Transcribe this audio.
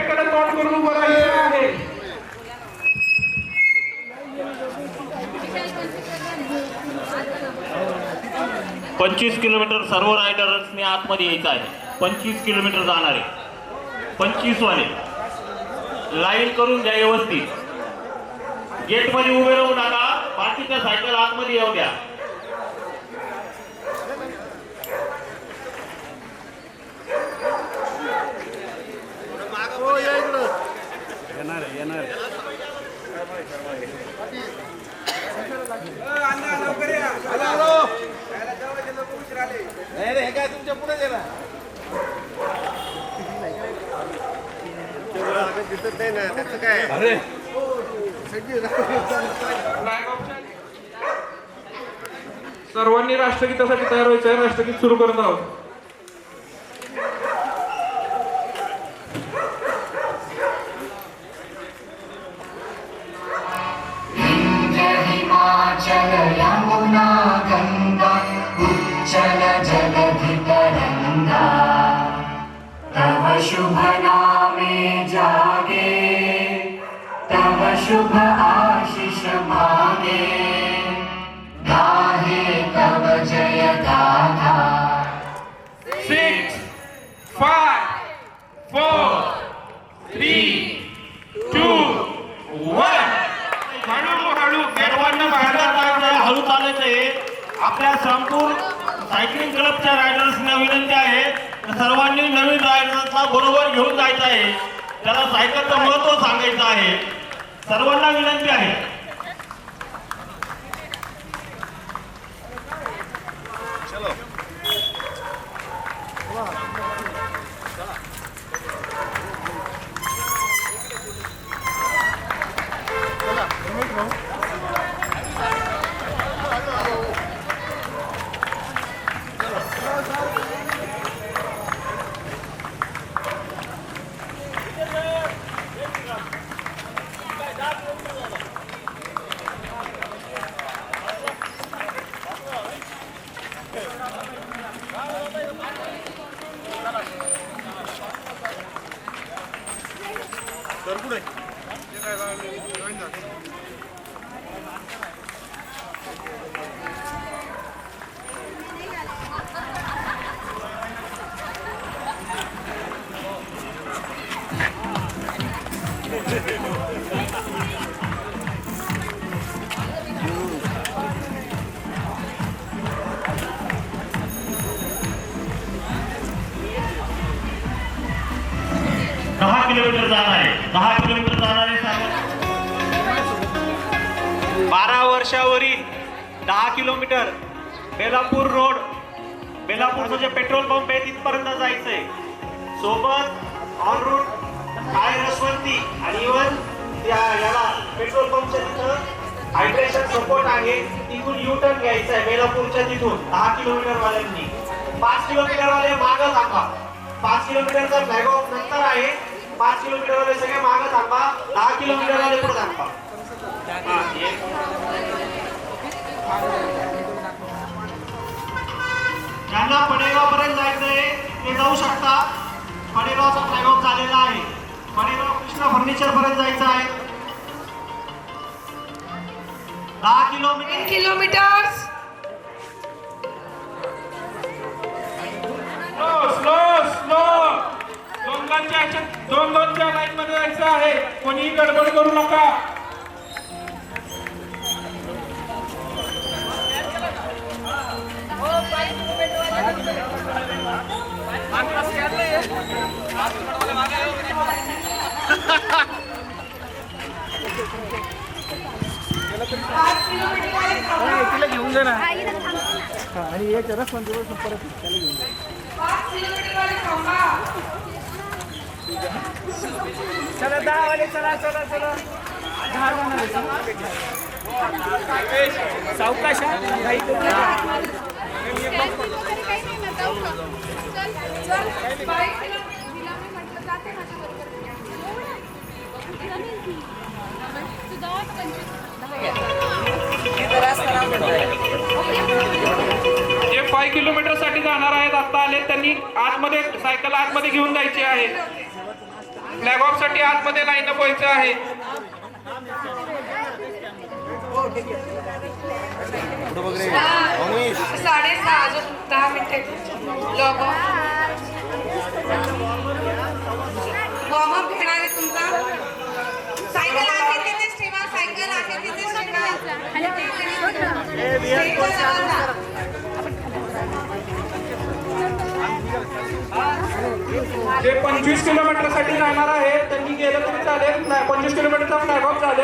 गेटकडे तोंड करून उभं राहायचं आहे. पंचवीस किलोमीटर सर्व रायडर्सने आतमध्ये यायचं आहे. 25 किलोमीटर जाणारे 25 वाले लाईन करून द्या व्यवस्थित. गेट मध्ये उभे राहू नका. बाकीच्या सायकल आतमध्ये येऊ द्या. तुमच्या पुढे गेला दिसत नाही ना त्याचं काय. अरे सर्वांनी राष्ट्रगीतासाठी तयार व्हायचं आहे. राष्ट्रगीत सुरू करत आहोत. हिमाचल यमुना गंगा उच्चल जलधि तरंगा तव शुभ नामे जागे तव शुभ आशीष मागे गाहे तव जय गाथा. 6 5 4 3 2 1. हळू सर्वांना हळू चालायचंय. आपल्या संपूर्ण सायकलिंग क्लबच्या रायडर्सना विनंती आहे सर्वांनी नवीन रायडर्सला बरोबर घेऊन जायचं आहे. त्याला सायकलचं महत्त्व सांगायचं आहे. सर्वांना विनंती आहे. किलोमीटर जाणार आहे. 10 किलोमीटर जाणार आहे. 12 वर्षावरील 10 किलोमीटर बेलापूर रोड. बेलापूरचं जे पेट्रोल पंप आहे तिथपर्यंत जायचंय. सोबत ऑन रूट काय रसवंती आणि इव्हन याला पेट्रोल पंपच्या तिथं हायड्रेशन सपोर्ट आहे. तिथून यू टर्न घ्यायचा आहे बेलापूरच्या तिथून. 10 किलोमीटर वाल्यांनी 5 किलोमीटर वाले मागं थांबा. 5 किलोमीटरचा फ्लॅग ऑफ नंतर आहे. 5 किलोमीटर वाले सगळे मागं थांबा. 10 किलोमीटर वाले पुढे थांबा. ज्यांना पडेगाव पर्यंत जायचंय ते जाऊ शकता. पडेगावचा फ्लॅग ऑफ झालेला आहे. पडेगाव कृष्णा फर्निचर पर्यंत जायचं आहे. 10 किलोमीटर. स्लो दोनच्या लाईन मध्ये जायचं आहे. कोणीही गडबड करू नका. घेऊन जा ना आणि एक रस परत त्याला घेऊन जा. चला 10 वाले चला चला चला. 10 सावकाश काही जे 5 किलोमीटर साठी जाणार आहेत आता आले त्यांनी आतमध्ये सायकल आतमध्ये घेऊन जायची आहे. फ्लॅग ऑफ साठी आतमध्ये लाईन व्हायचं आहे. साडेसहा अजून 10 मिनिटे लॉग वॉर्म अप घेणार आहे तुमचा. सायकल आहे तिथेच ठेवा, सायकल आहे तिथेच ठेवा. स्टेजच्या जवळ जा. जे 25 किलोमीटर साठी जाणार आहे त्यांनी गेलं तरी चालेल. 25 किलोमीटरचा फ्लॅग ऑफ झाले.